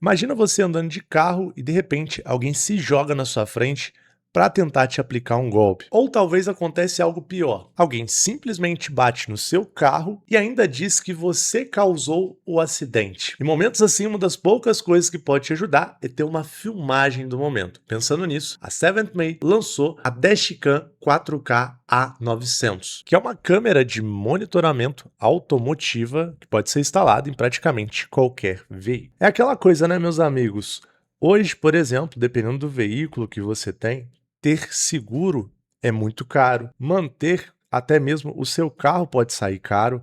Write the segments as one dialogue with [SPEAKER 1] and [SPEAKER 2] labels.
[SPEAKER 1] Imagina você andando de carro e de repente alguém se joga na sua frente para tentar te aplicar um golpe. Ou talvez acontece algo pior. Alguém simplesmente bate no seu carro e ainda diz que você causou o acidente. Em momentos assim, uma das poucas coisas que pode te ajudar é ter uma filmagem do momento. Pensando nisso, a 7th May lançou a Dashcam 4K A900, que é uma câmera de monitoramento automotiva que pode ser instalada em praticamente qualquer veículo. É aquela coisa, né, meus amigos? Hoje, por exemplo, dependendo do veículo que você tem, ter seguro é muito caro. Manter até mesmo o seu carro pode sair caro.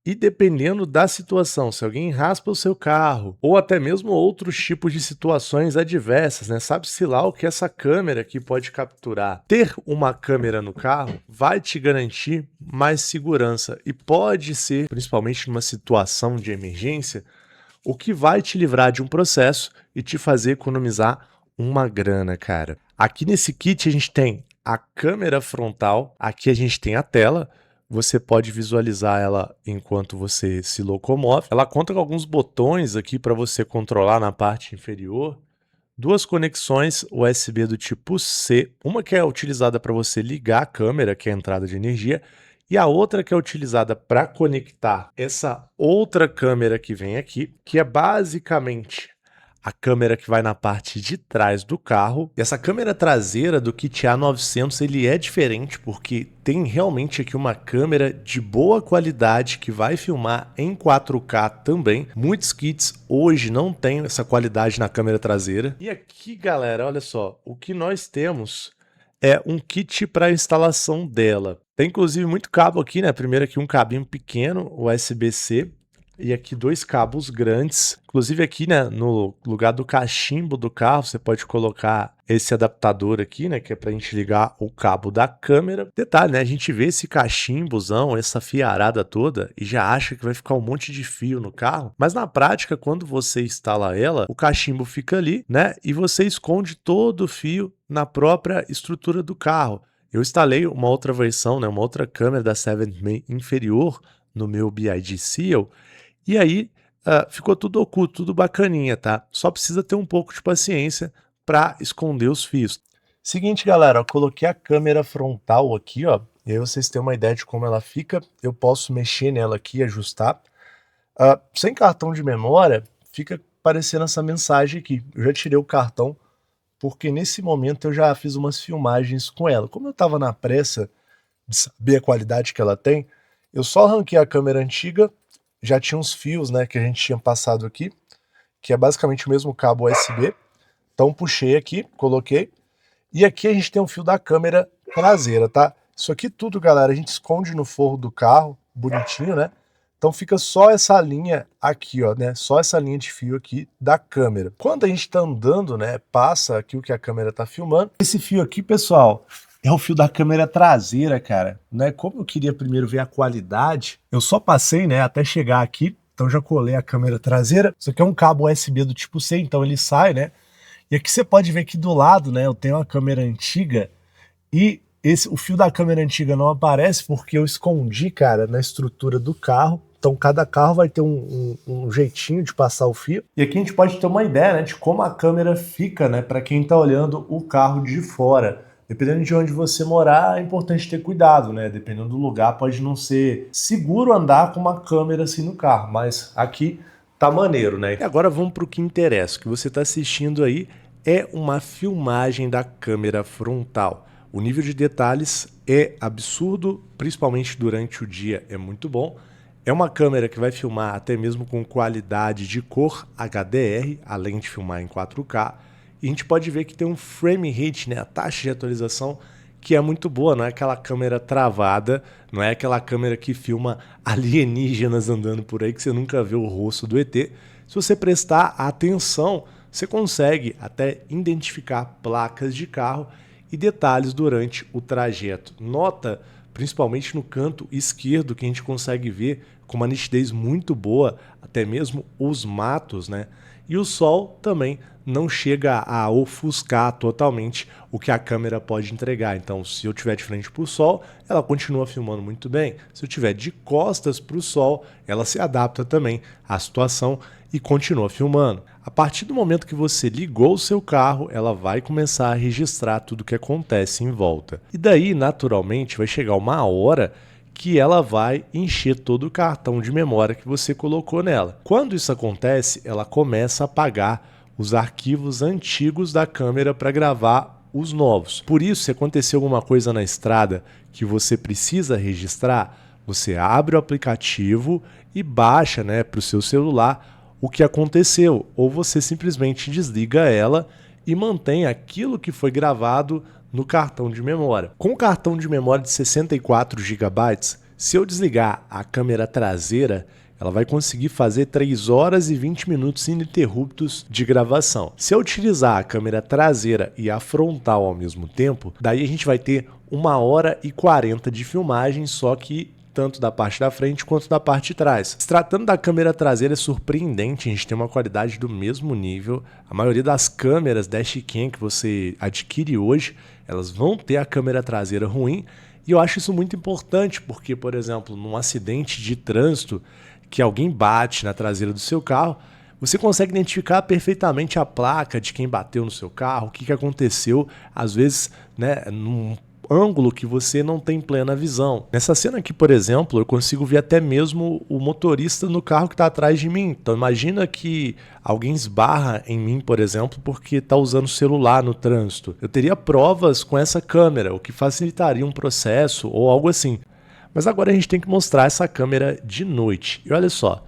[SPEAKER 1] E dependendo da situação, se alguém raspa o seu carro, ou até mesmo outros tipos de situações adversas, né? Sabe-se lá o que essa câmera aqui pode capturar. Ter uma câmera no carro vai te garantir mais segurança e pode ser, principalmente numa situação de emergência, o que vai te livrar de um processo e te fazer economizar uma grana, cara. Aqui nesse kit a gente tem a câmera frontal, aqui a gente tem a tela, você pode visualizar ela enquanto você se locomove. Ela conta com alguns botões aqui para você controlar na parte inferior. Duas conexões USB do tipo C, uma que é utilizada para você ligar a câmera, que é a entrada de energia, e a outra que é utilizada para conectar essa outra câmera que vem aqui, que é basicamente a câmera que vai na parte de trás do carro. E essa câmera traseira do kit A900 ele é diferente porque tem realmente aqui uma câmera de boa qualidade que vai filmar em 4K também. Muitos kits hoje não têm essa qualidade na câmera traseira. E aqui, galera, olha só, o que nós temos é um kit para instalação dela. Tem inclusive muito cabo aqui, né? Primeiro aqui um cabinho pequeno, USB-C, e aqui dois cabos grandes. Inclusive aqui, né, no lugar do cachimbo do carro, você pode colocar esse adaptador aqui, né, que é pra gente ligar o cabo da câmera. Detalhe, né, a gente vê esse cachimbozão, essa fiarada toda e já acha que vai ficar um monte de fio no carro, mas na prática, quando você instala ela, o cachimbo fica ali, né, e você esconde todo o fio na própria estrutura do carro. Eu instalei uma outra versão, né, uma outra câmera da 7th May inferior no meu BID Seal, e aí ficou tudo oculto, tudo bacaninha, tá? Só precisa ter um pouco de paciência para esconder os fios. Seguinte, galera, ó, coloquei a câmera frontal aqui, ó, e aí vocês têm uma ideia de como ela fica. Eu posso mexer nela aqui e ajustar. Sem cartão de memória, fica aparecendo essa mensagem aqui. Eu já tirei o cartão, porque nesse momento eu já fiz umas filmagens com ela. Como eu estava na pressa de saber a qualidade que ela tem, eu só arranquei a câmera antiga, já tinha uns fios, né, que a gente tinha passado aqui, que é basicamente o mesmo cabo USB. Então puxei aqui, coloquei, e aqui a gente tem um fio da câmera traseira, tá? Isso aqui tudo, galera, a gente esconde no forro do carro, bonitinho, né? Então fica só essa linha aqui, ó, né? Só essa linha de fio aqui da câmera. Quando a gente tá andando, né, passa aqui o que a câmera tá filmando. Esse fio aqui, pessoal, é o fio da câmera traseira, cara, né? Como eu queria primeiro ver a qualidade, eu só passei, né, até chegar aqui, então já colei a câmera traseira. Isso aqui é um cabo USB do tipo C, então ele sai, né? E aqui você pode ver que do lado, né, eu tenho uma câmera antiga e o fio da câmera antiga não aparece porque eu escondi, cara, na estrutura do carro. Então cada carro vai ter um jeitinho de passar o fio. E aqui a gente pode ter uma ideia, né, de como a câmera fica, né, para quem está olhando o carro de fora. Dependendo de onde você morar, é importante ter cuidado, né? Dependendo do lugar, pode não ser seguro andar com uma câmera assim no carro, mas aqui tá maneiro, né? E agora vamos para o que interessa. O que você está assistindo aí é uma filmagem da câmera frontal. O nível de detalhes é absurdo, principalmente durante o dia é muito bom. É uma câmera que vai filmar até mesmo com qualidade de cor HDR, além de filmar em 4K. E a gente pode ver que tem um frame rate, né, a taxa de atualização, que é muito boa, não é aquela câmera travada, não é aquela câmera que filma alienígenas andando por aí que você nunca vê o rosto do ET. Se você prestar atenção, você consegue até identificar placas de carro e detalhes durante o trajeto. Nota, principalmente no canto esquerdo, que a gente consegue ver com uma nitidez muito boa, até mesmo os matos, né? E o sol também não chega a ofuscar totalmente o que a câmera pode entregar. Então, se eu estiver de frente para o sol, ela continua filmando muito bem. Se eu estiver de costas para o sol, ela se adapta também à situação e continua filmando. A partir do momento que você ligou o seu carro, ela vai começar a registrar tudo o que acontece em volta. E daí, naturalmente, vai chegar uma hora que ela vai encher todo o cartão de memória que você colocou nela. Quando isso acontece, ela começa a apagar os arquivos antigos da câmera para gravar os novos. Por isso, se acontecer alguma coisa na estrada que você precisa registrar, você abre o aplicativo e baixa, para o seu celular o que aconteceu, ou você simplesmente desliga ela e mantém aquilo que foi gravado no cartão de memória. Com o cartão de memória de 64 GB, se eu desligar a câmera traseira, ela vai conseguir fazer 3 horas e 20 minutos ininterruptos de gravação. Se eu utilizar a câmera traseira e a frontal ao mesmo tempo, daí a gente vai ter 1 hora e 40 de filmagem, só que tanto da parte da frente quanto da parte de trás. Se tratando da câmera traseira, é surpreendente, a gente tem uma qualidade do mesmo nível. A maioria das câmeras dashcam que você adquire hoje, elas vão ter a câmera traseira ruim, e eu acho isso muito importante, porque, por exemplo, num acidente de trânsito, que alguém bate na traseira do seu carro, você consegue identificar perfeitamente a placa de quem bateu no seu carro, o que aconteceu, às vezes, num ângulo que você não tem plena visão. Nessa cena aqui, por exemplo, eu consigo ver até mesmo o motorista no carro que está atrás de mim. Então imagina que alguém esbarra em mim, por exemplo, porque está usando o celular no trânsito. Eu teria provas com essa câmera, o que facilitaria um processo ou algo assim. Mas agora a gente tem que mostrar essa câmera de noite. E olha só,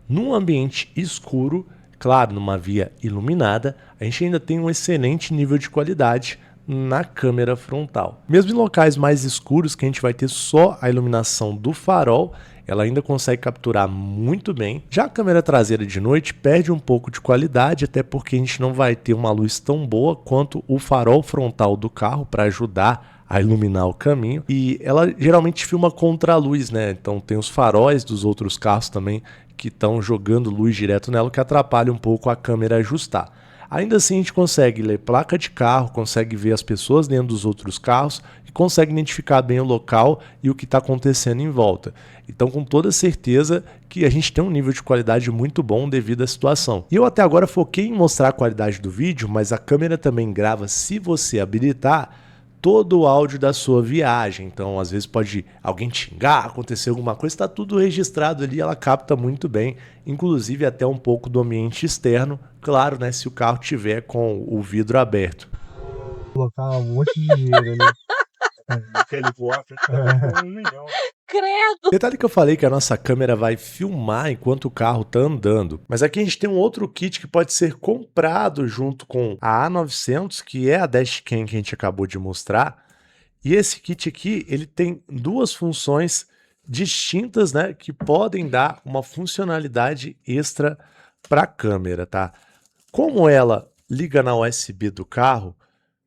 [SPEAKER 1] num ambiente escuro, claro, numa via iluminada, a gente ainda tem um excelente nível de qualidade na câmera frontal. Mesmo em locais mais escuros, que a gente vai ter só a iluminação do farol, ela ainda consegue capturar muito bem. Já a câmera traseira de noite perde um pouco de qualidade, até porque a gente não vai ter uma luz tão boa quanto o farol frontal do carro para ajudar a iluminar o caminho. E ela geralmente filma contra a luz, Então tem os faróis dos outros carros também que estão jogando luz direto nela, o que atrapalha um pouco a câmera a ajustar. Ainda assim, a gente consegue ler placa de carro, consegue ver as pessoas dentro dos outros carros e consegue identificar bem o local e o que está acontecendo em volta. Então, com toda certeza que a gente tem um nível de qualidade muito bom devido à situação. E eu até agora foquei em mostrar a qualidade do vídeo, mas a câmera também grava, se você habilitar, todo o áudio da sua viagem. Então, às vezes pode alguém te xingar, acontecer alguma coisa, está tudo registrado ali, ela capta muito bem, inclusive até um pouco do ambiente externo, claro, se o carro tiver com o vidro aberto.
[SPEAKER 2] Colocar um monte de dinheiro ali.
[SPEAKER 3] Credo!
[SPEAKER 1] Detalhe que eu falei que a nossa câmera vai filmar enquanto o carro está andando, mas aqui a gente tem um outro kit que pode ser comprado junto com a A900, que é a dashcam que a gente acabou de mostrar, e esse kit aqui, ele tem duas funções distintas, que podem dar uma funcionalidade extra para a câmera, tá? Como ela liga na USB do carro,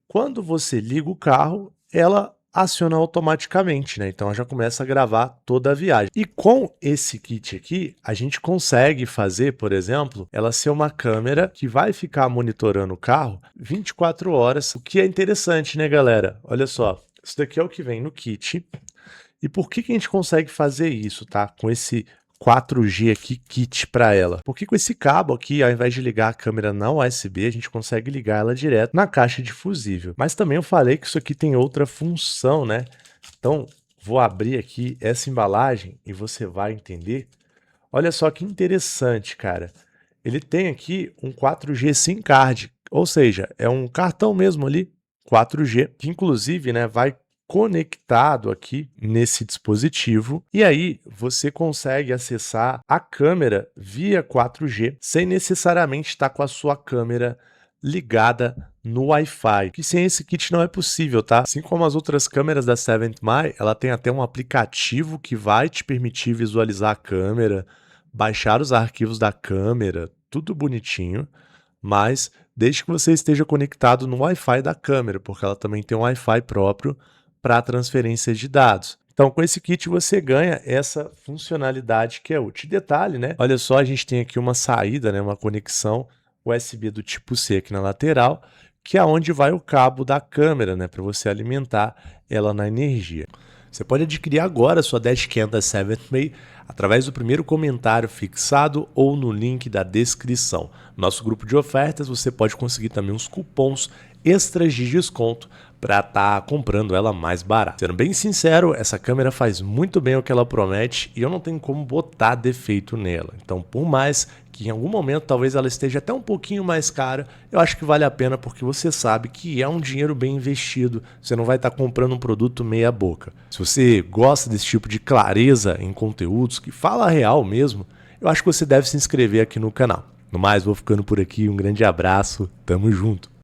[SPEAKER 1] quando você liga o carro, ela aciona automaticamente, Então ela já começa a gravar toda a viagem. E com esse kit aqui, a gente consegue fazer, por exemplo, ela ser uma câmera que vai ficar monitorando o carro 24 horas, o que é interessante, galera? Olha só, isso daqui é o que vem no kit. E por que a gente consegue fazer isso, tá? Com esse 4G aqui, kit para ela. Porque com esse cabo aqui, ao invés de ligar a câmera na USB, a gente consegue ligar ela direto na caixa de fusível. Mas também eu falei que isso aqui tem outra função, Então, vou abrir aqui essa embalagem e você vai entender. Olha só que interessante, cara. Ele tem aqui um 4G SIM card, ou seja, é um cartão mesmo ali, 4G, que inclusive, vai conectado aqui nesse dispositivo, e aí você consegue acessar a câmera via 4G sem necessariamente estar com a sua câmera ligada no Wi-Fi, que sem esse kit não é possível, tá? Assim como as outras câmeras da 7th My, ela tem até um aplicativo que vai te permitir visualizar a câmera, baixar os arquivos da câmera, tudo bonitinho, mas desde que você esteja conectado no Wi-Fi da câmera, porque ela também tem um Wi-Fi próprio para transferência de dados. Então, com esse kit você ganha essa funcionalidade que é útil. Detalhe, Olha só, a gente tem aqui uma saída, uma conexão USB do tipo C aqui na lateral, que é onde vai o cabo da câmera, para você alimentar ela na energia. Você pode adquirir agora a sua dashcam da 7th My através do primeiro comentário fixado ou no link da descrição. No nosso grupo de ofertas você pode conseguir também uns cupons extras de desconto para estar comprando ela mais barata. Sendo bem sincero, essa câmera faz muito bem o que ela promete e eu não tenho como botar defeito nela. Então, por mais que em algum momento talvez ela esteja até um pouquinho mais cara, eu acho que vale a pena porque você sabe que é um dinheiro bem investido, você não vai estar comprando um produto meia boca. Se você gosta desse tipo de clareza em conteúdos, que fala real mesmo, eu acho que você deve se inscrever aqui no canal. No mais, vou ficando por aqui, um grande abraço, tamo junto!